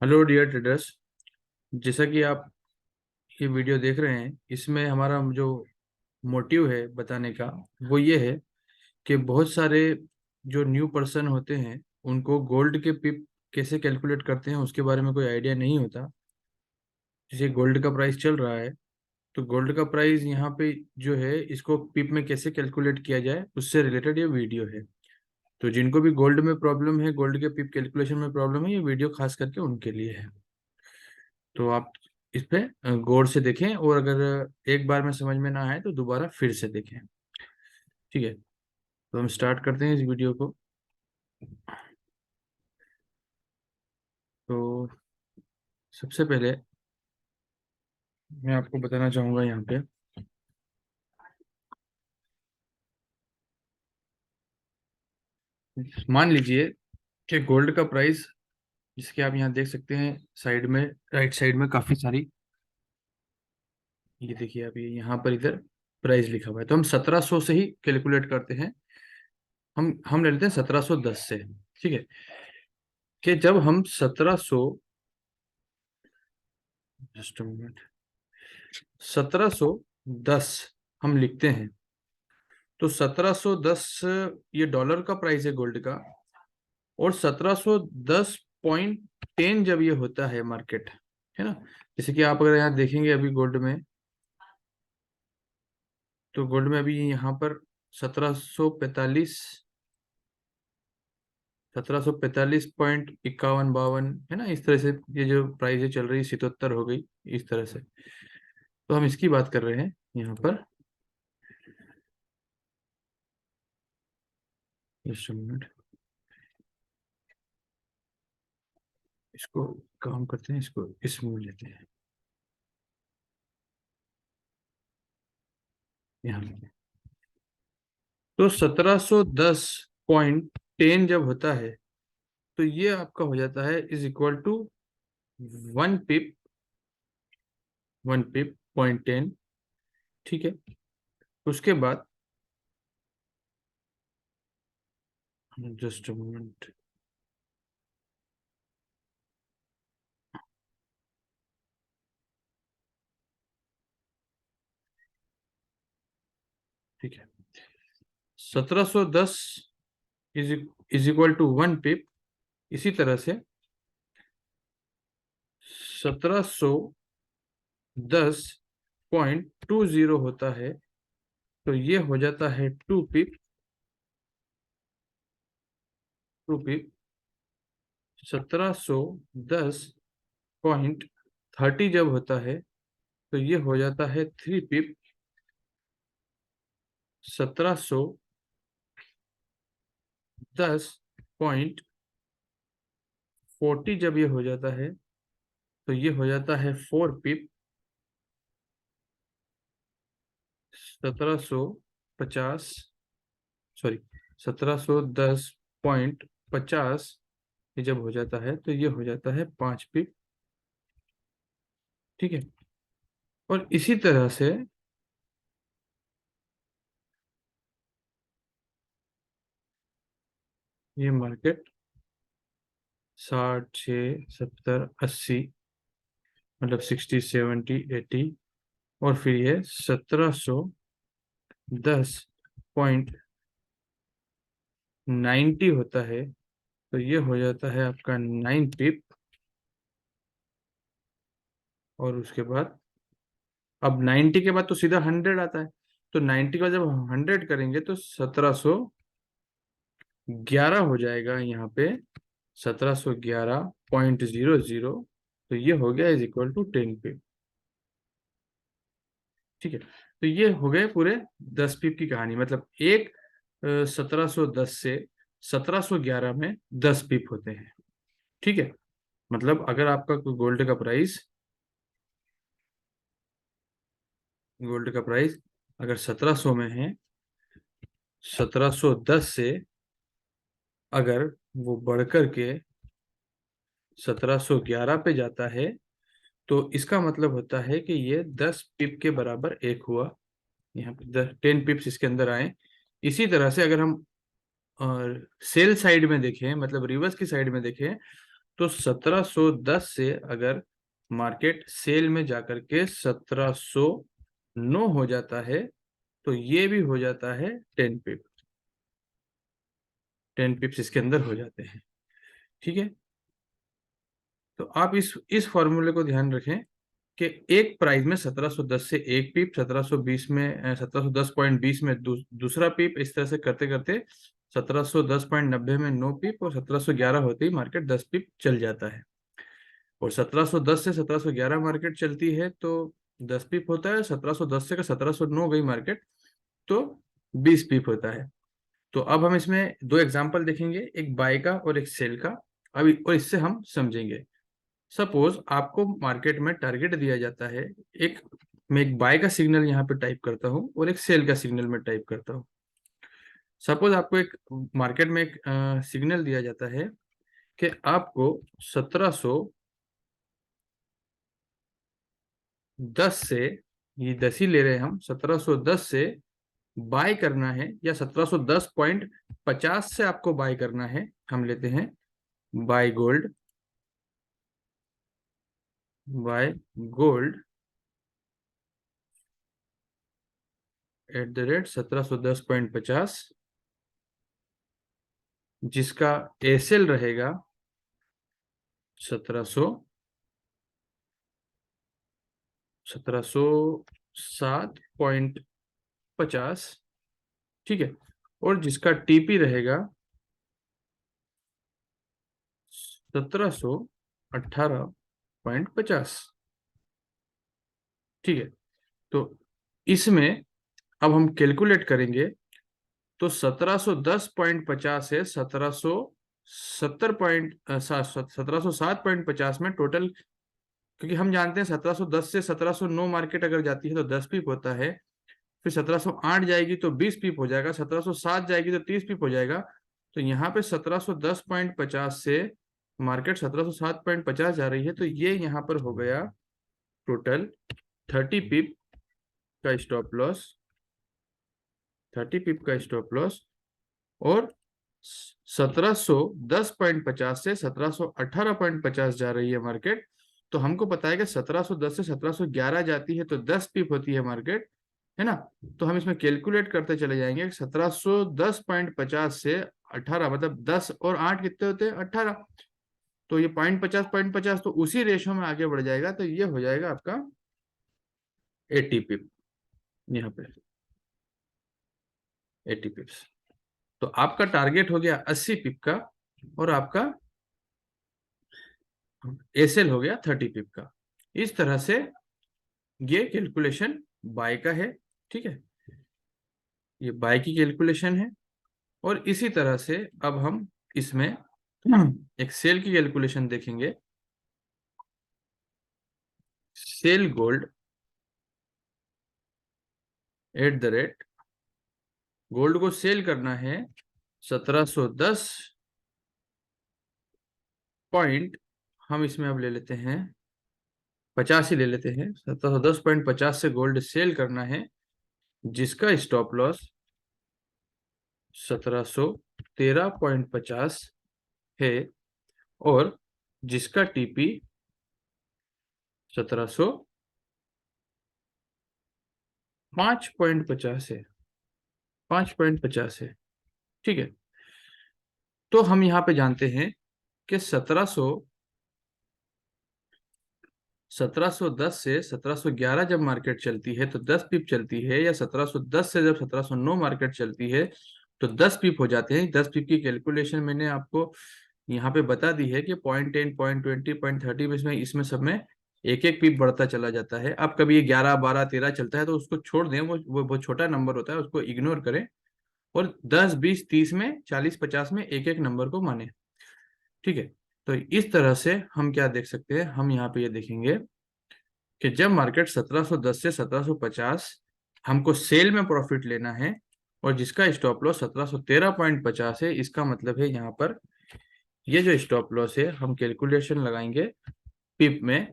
Hello dear traders. जैसा कि आप ये वीडियो देख रहे हैं, इसमें हमारा जो मोटिव है बताने का वो ये है कि बहुत सारे जो न्यू पर्सन होते हैं उनको गोल्ड के पिप कैसे कैलकुलेट करते हैं उसके बारे में कोई आइडिया नहीं होता। जैसे गोल्ड का प्राइस चल रहा है, तो गोल्ड का प्राइस यहाँ पे जो है इसको पिप में कैसे कैलकुलेट किया जाए उससे रिलेटेड ये वीडियो है। तो जिनको भी गोल्ड में प्रॉब्लम है, गोल्ड के पिप कैलकुलेशन में प्रॉब्लम है, ये वीडियो खास करके उनके लिए है। तो आप इस पे गौर से देखें, और अगर एक बार में समझ में ना आए तो दोबारा फिर से देखें। ठीक है, तो हम स्टार्ट करते हैं इस वीडियो को। तो सबसे पहले मैं आपको बताना चाहूंगा यहाँ पे, मान लीजिए कि गोल्ड का प्राइस, जिसके आप यहाँ देख सकते हैं साइड में, राइट साइड में काफी सारी, ये देखिए आप, ये यहाँ पर इधर प्राइस लिखा हुआ है, तो हम 1700 से ही कैलकुलेट करते हैं। हम ले लेते हैं 1710 से। ठीक है, कि जब हम 1700, जस्ट मिनट, 1710 हम लिखते हैं, तो 1710 ये डॉलर का प्राइस है गोल्ड का। और 1710.10 जब ये होता है मार्केट, है ना, जैसे कि आप अगर यहाँ देखेंगे अभी गोल्ड में, तो गोल्ड में अभी यहाँ पर 1745, 1745.51 52, है ना, इस तरह से ये जो प्राइस है चल रही है, 77 हो गई इस तरह से। तो हम इसकी बात कर रहे हैं यहाँ पर। जस्ट मिनट, इसको काम करते हैं, इसको इसमें लेते हैं, यहाँ लेते हैं। तो 1710.10 जब होता है, तो ये आपका हो जाता है इज इक्वल टू 1 पिप, 1 पिप.10। ठीक है, उसके बाद, जस्ट मोमेंट, ठीक है, 1710 इज इज इक्वल टू 1 पिप। इसी तरह से 1710.20 होता है, तो ये हो जाता है 2 पिप, 2 पिप। 1710.30 जब होता है, तो ये हो जाता है 3 पिप। 1710.40 जब ये हो जाता है, तो ये हो जाता है 4 पिप। 1750, सॉरी, 1710.50 ये जब हो जाता है, तो ये हो जाता है 5 पिप। ठीक है, और इसी तरह से ये मार्केट 60 60 70 80, मतलब 60 70 80, और फिर ये 1710.90 होता है, तो ये हो जाता है आपका 9 पिप। और उसके बाद, अब 90 के बाद तो सीधा 100 आता है, तो 90 का जब हम 100 करेंगे तो 1711 हो जाएगा यहाँ पे, 1711.00। तो ये हो गया इज इक्वल टू 10 पिप। ठीक है, तो ये हो गए पूरे 10 पिप की कहानी, मतलब एक 1710 से 1711 में 10 पिप होते हैं। ठीक है, मतलब अगर आपका कोई गोल्ड का प्राइस अगर 1700 में है, 1710 से अगर वो बढ़कर के 1711 पे जाता है, तो इसका मतलब होता है कि ये 10 पिप के बराबर एक हुआ। यहाँ पे 10 पिप्स इसके अंदर आए। इसी तरह से अगर हम सेल साइड में देखें, मतलब रिवर्स की साइड में देखें, तो 1710 से अगर मार्केट सेल में जाकर के 1709 हो जाता है तो ये भी हो जाता है 10 पिप। 10 पिप्स इसके अंदर हो जाते हैं। ठीक है, तो आप इस फॉर्मूले को ध्यान रखें कि एक प्राइस में 1710 से एक पिप, 1720 में 1710.20 में दूसरा पिप, इस तरह से करते करते 1710.90 में 9 पिप, और 1711 होते ही मार्केट 10 पिप चल जाता है। और 1710 से 1711 मार्केट चलती है तो 10 पिप होता है। 1710 से 1709 गई मार्केट तो 20 पिप होता है। तो अब हम इसमें दो एग्जाम्पल देखेंगे, एक बाय का और एक सेल का। अभी और इससे हम समझेंगे। सपोज आपको मार्केट में टारगेट दिया जाता है, एक मैं एक बाय का सिग्नल यहाँ पे टाइप करता हूँ और एक सेल का सिग्नल में टाइप करता हूँ। सपोज आपको एक मार्केट में एक सिग्नल दिया जाता है कि आपको 1710 से, ये 10 ही ले रहे हैं हम, 1710 से बाय करना है, या 1710.50 से आपको बाय करना है। हम लेते हैं बाय गोल्ड, बाय गोल्ड @1710.50, जिसका एसेल रहेगा 1707.50। ठीक है, और जिसका टीपी रहेगा 1718.50। ठीक है, तो इसमें अब हम कैलकुलेट करेंगे तो 1710.50 से 1707.50 में टोटल, क्योंकि हम जानते हैं 1710 से 1709 मार्केट अगर जाती है तो 10 पिप होता है, फिर 1708 जाएगी तो 20 पिप हो जाएगा, 1707 जाएगी तो 30 पिप हो जाएगा। तो यहाँ पे 1710.50 से मार्केट 1707.50 जा रही है, तो ये यहाँ पर हो गया टोटल 30 पिप का स्टॉप लॉस। 30 पिप का स्टॉप लॉस। और 1710.50 से 1718.50 जा रही है मार्केट। तो हमको पता है कि 1710 से 1711 जाती है तो 10 पिप होती है मार्केट, है ना। तो हम इसमें कैलकुलेट करते चले जाएंगे। 1710.50 से 18, मतलब 10 और 8 कितने होते हैं, 18। तो ये 0.50 तो उसी रेशो में आगे बढ़ जाएगा, तो ये हो जाएगा आपका 80 पिप यहाँ पे, 80 पिप्स। तो आपका टारगेट हो गया 80 पिप का, और आपका एसएल हो गया 30 पिप का। इस तरह से ये कैलकुलेशन बाय का है। ठीक है, ये बाय की कैलकुलेशन है। और इसी तरह से अब हम इसमें एक सेल की कैलकुलेशन देखेंगे। सेल गोल्ड गोल्ड को सेल करना है 1710 पॉइंट, हम इसमें अब ले लेते हैं 50 ही ले लेते हैं। 1710.50 से गोल्ड सेल करना है, जिसका स्टॉप लॉस 1713.50 है, और जिसका टीपी 1705.50 है, 5.50 है। ठीक है, तो हम यहाँ पे जानते हैं कि 1710 से 1711 जब मार्केट चलती है तो 10 पिप चलती है, या 1710 से जब 1709 मार्केट चलती है तो 10 पिप हो जाते हैं। 10 पिप की कैलकुलेशन मैंने आपको यहाँ पे बता दी है कि 0.10, 0.20, 0.30 में इसमें सब में एक एक पिप बढ़ता चला जाता है। अब कभी ये 11, 12, 13 चलता है तो उसको छोड़ दें, वो बहुत छोटा नंबर होता है, उसको इग्नोर करें। और 10, 20, 30 में, 40, 50 में एक एक नंबर को माने। ठीक है, तो इस तरह से हम क्या देख सकते हैं, हम यहाँ पे ये देखेंगे कि जब मार्केट 1710 से 1750 हमको सेल में प्रॉफिट लेना है, और जिसका स्टॉप लॉस 1713.50 है, इसका मतलब है यहाँ पर ये जो स्टॉप लॉस है हम कैलकुलेशन लगाएंगे पिप में।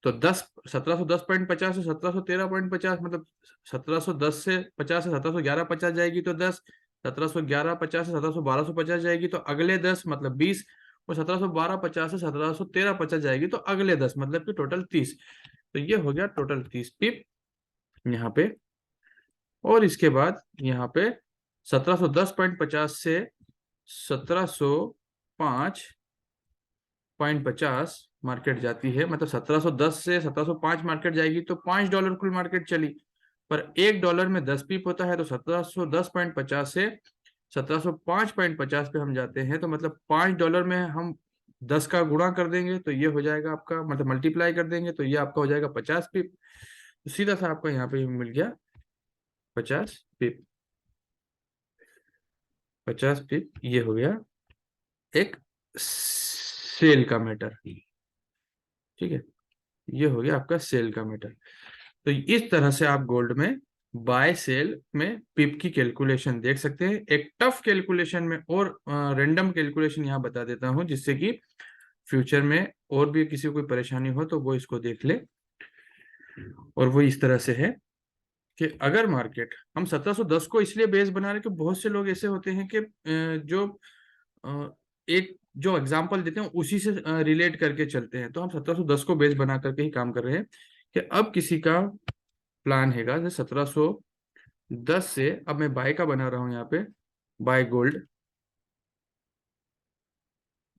तो 1710.50 से 1713.50, मतलब 1710 से 50 से 1711.50 जाएगी तो 10, 1711.50 से 1712.50 जाएगी तो अगले 10, मतलब 20, और 1712.50 से 1713.50 जाएगी तो अगले 10, मतलब कि टोटल 30। तो ये हो गया टोटल 30 पिप यहाँ पे। और इसके बाद यहाँ पे 1710.50 से 1705.50 मार्केट जाती है, मतलब 1710 से 1705 मार्केट जाएगी तो $5 कुल मार्केट चली। पर $1 में 10 पिप होता है, तो 1710.50 से 1705.50 पे हम जाते हैं, तो मतलब $5 में हम 10 का गुणा कर देंगे तो ये हो जाएगा आपका, मतलब मल्टीप्लाई कर देंगे तो ये आपका हो जाएगा 50 पिप। तो सीधा सा आपका यहाँ पे मिल गया 50 पिप। 50 पिप ये हो गया एक सेल का मैटर। ठीक है, ये हो गया आपका सेल का मैटर। तो इस तरह से आप गोल्ड में बाय सेल में पिप की कैलकुलेशन देख सकते हैं। एक टफ कैलकुलेशन में और रैंडम कैलकुलेशन यहाँ बता देता हूँ, जिससे कि फ्यूचर में और भी किसी को कोई परेशानी हो तो वो इसको देख ले। और वो इस तरह से है कि अगर मार्केट, हम 1710 को इसलिए बेस बना रहे कि बहुत से लोग ऐसे होते हैं कि जो एक जो एग्जांपल देते हैं उसी से रिलेट करके चलते हैं, तो हम 1710 को बेस बना करके ही काम कर रहे हैं। कि अब किसी का प्लान हैगा जैसे 1710 से, अब मैं बाय का बना रहा हूं यहाँ पे, बाय गोल्ड।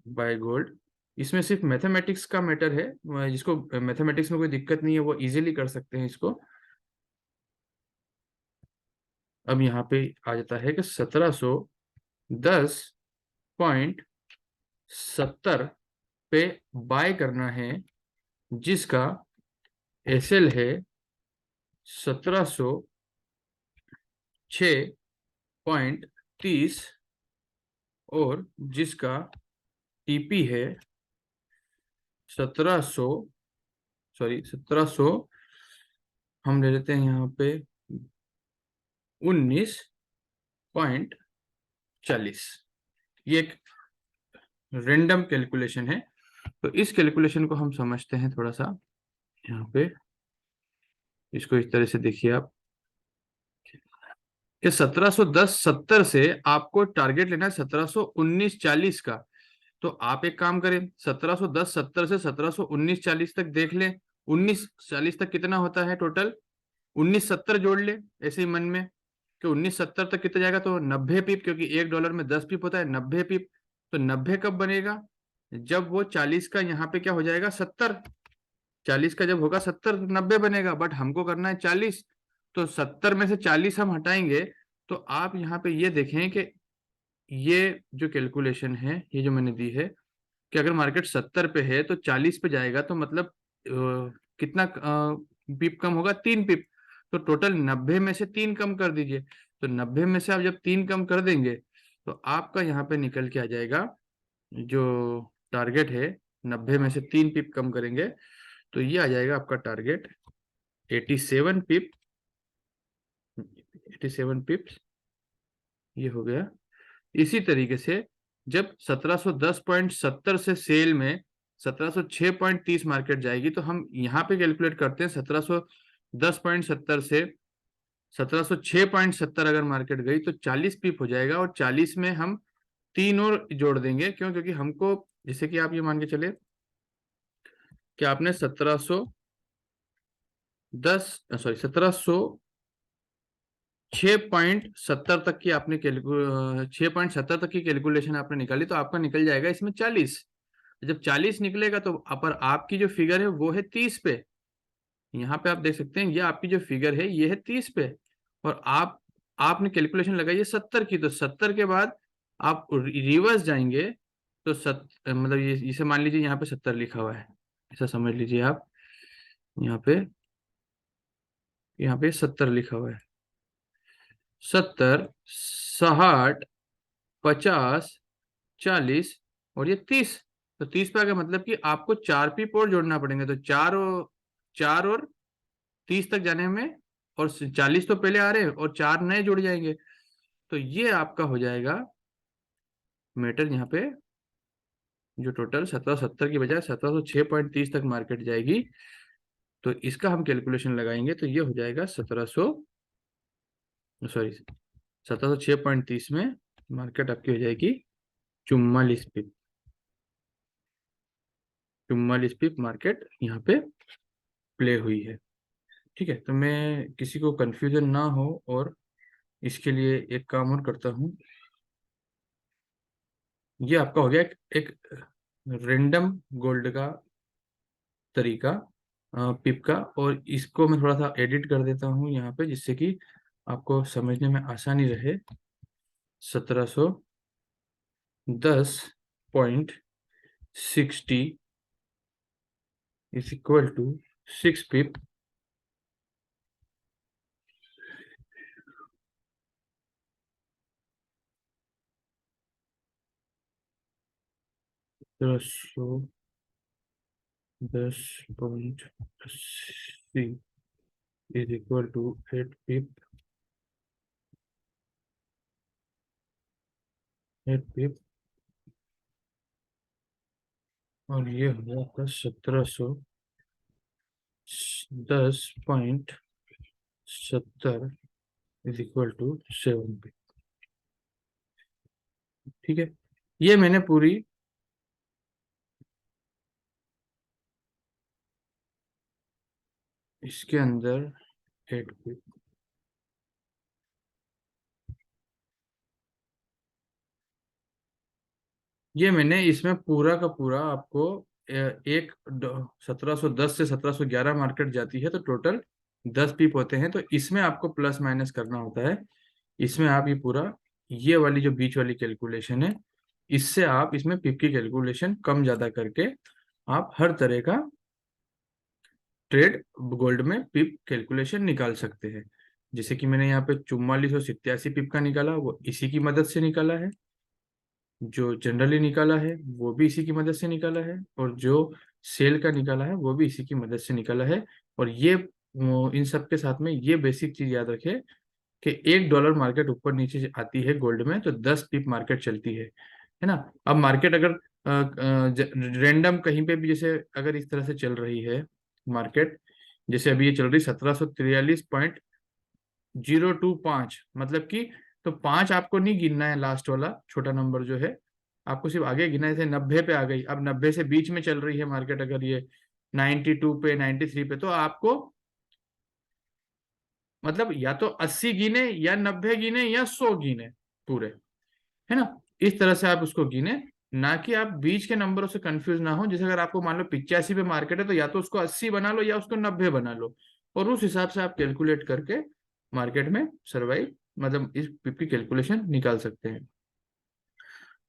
बाय गोल्ड, इसमें सिर्फ मैथमेटिक्स का मैटर है, जिसको मैथमेटिक्स में कोई दिक्कत नहीं है वो इजीली कर सकते हैं इसको। अब यहाँ पे आ जाता है कि 1710.70 पे बाय करना है, जिसका एसएल है 1706.30 और जिसका टीपी है 1700, सॉरी 1700, हम ले लेते हैं यहाँ पे 19.40। ये एक रेंडम कैलकुलेशन है। तो इस कैलकुलेशन को हम समझते हैं थोड़ा सा यहाँ पे। इसको इस तरह से देखिए आप कि 1710.70 से आपको टारगेट लेना है 1719.40 का। तो आप एक काम करें, 1710.70 से 1719.40 तक देख लें। 1940 तक कितना होता है टोटल, 1970 जोड़ ले ऐसे ही मन में कि 1970 तक कितना जाएगा, तो 90 पिप, क्योंकि $1 में 10 पिप होता है, 90 पिप। तो 90 कब बनेगा, जब वो 40 का यहाँ पे क्या हो जाएगा 70। 40 का जब होगा 70 तो 90 बनेगा, बट हमको करना है 40। तो 70 में से 40 हम हटाएंगे। तो आप यहाँ पे ये देखें कि ये जो कैलकुलेशन है, ये जो मैंने दी है, कि अगर मार्केट 70 पे है तो 40 पे जाएगा, तो मतलब कितना पिप कम होगा, 3 पिप। तो टोटल 90 में से 3 कम कर दीजिए। तो 90 में से आप जब 3 कम कर देंगे तो आपका यहाँ पे निकल के आ जाएगा जो टारगेट है, 90 में से 3 पिप कम करेंगे तो ये आ जाएगा आपका टारगेट 87 पिप। 87 पिप्स ये हो गया। इसी तरीके से जब 1710.70 से सेल में 1706.30 मार्केट जाएगी, तो हम यहाँ पे कैलकुलेट करते हैं 1710.70 से 1706.70 अगर मार्केट गई तो 40 पिप हो जाएगा। और 40 में हम 3 और जोड़ देंगे, क्यों, क्योंकि हमको, जैसे कि आप ये मान के चले कि आपने 6.70 तक की आपने 6.70 तक की कैलकुलेशन आपने निकाली, तो आपका निकल जाएगा इसमें 40। जब 40 निकलेगा तो पर आपकी जो फिगर है वो है 30 पे। यहाँ पे आप देख सकते हैं ये आपकी जो फिगर है ये है 30 पे। और आपने कैलकुलेशन लगाई है 70 की, तो 70 के बाद आप रिवर्स जाएंगे तो मतलब ये इसे मान लीजिए यहाँ पे 70 लिखा हुआ है, ऐसा समझ लीजिए आप। यहाँ पे 70 लिखा हुआ है, 70, 60, 50, 40 और ये 30। तो 30 पे आ गया, मतलब कि आपको 4 पिप और जोड़ना पड़ेंगे। तो 4 और 30 तक जाने में, और 40 तो पहले आ रहे हैं और 4 नए जुड़ जाएंगे। तो ये आपका हो जाएगा मेटल यहाँ पे, जो टोटल 1770 की बजाय 1706.30 तक मार्केट जाएगी। तो इसका हम कैलकुलेशन लगाएंगे तो ये हो जाएगा 1706.30 में मार्केट आपकी हो जाएगी 44 पिप। 44 पिप मार्केट यहाँ पे प्ले हुई है। ठीक है, तो मैं किसी को कंफ्यूजन ना हो और इसके लिए एक काम और करता हूँ। ये आपका हो गया एक रेंडम गोल्ड का तरीका पिप का, और इसको मैं थोड़ा सा एडिट कर देता हूँ यहाँ पे, जिससे कि आपको समझने में आसानी रहे। 1710.60 is equal to 6 pip. 1710.80 is equal to 8 pip. 8 pip, और ये हो गया आपका 1710.70 इज इक्वल टू 7 पिप। ठीक है, ये मैंने पूरी इसके अंदर 8 पिप, ये मैंने इसमें पूरा का पूरा आपको एक 1710 से 1711 मार्केट जाती है, तो टोटल 10 पीप होते हैं, तो इसमें आपको प्लस माइनस करना होता है। इसमें आप ये पूरा, ये वाली जो बीच वाली कैलकुलेशन है, इससे आप इसमें पिप की कैलकुलेशन कम ज्यादा करके आप हर तरह का ट्रेड गोल्ड में पिप कैलकुलेशन निकाल सकते हैं। जैसे कि मैंने यहाँ पे 4487 पिप का निकाला, वो इसी की मदद से निकाला है। जो जनरली निकाला है वो भी इसी की मदद से निकाला है, और जो सेल का निकाला है वो भी इसी की मदद से निकाला है। और ये इन सब के साथ में ये बेसिक चीज याद रखे कि $1 मार्केट ऊपर नीचे आती है गोल्ड में, तो 10 पिप मार्केट चलती है ना। अब मार्केट अगर रेंडम कहीं पे भी, जैसे अगर इस तरह से चल रही है मार्केट, जैसे अभी ये चल रही 1743.025, मतलब कि, तो 5 आपको नहीं गिनना है, लास्ट वाला छोटा नंबर जो है आपको सिर्फ आगे गिनना है। जैसे 90 पे आ गई, अब 90 से बीच में चल रही है मार्केट, अगर ये 92 पे 93 पे, तो आपको मतलब या तो 80 गिने या 90 गिने या 100 गिने पूरे, है ना। इस तरह से आप उसको गिने, ना कि आप बीच के नंबरों से कंफ्यूज ना हो। जैसे अगर आपको मान लो 85 पे मार्केट है, तो या तो उसको 80 बना लो या उसको 90 बना लो, और उस हिसाब से आप कैलकुलेट करके मार्केट में सर्वाइव, मतलब इस पिप की कैलकुलेशन निकाल सकते हैं।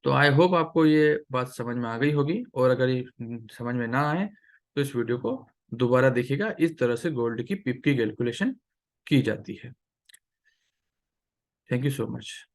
तो आई होप आपको ये बात समझ में आ गई होगी, और अगर ये समझ में ना आए तो इस वीडियो को दोबारा देखिएगा। इस तरह से गोल्ड की पिप की कैलकुलेशन की जाती है। Thank you so much.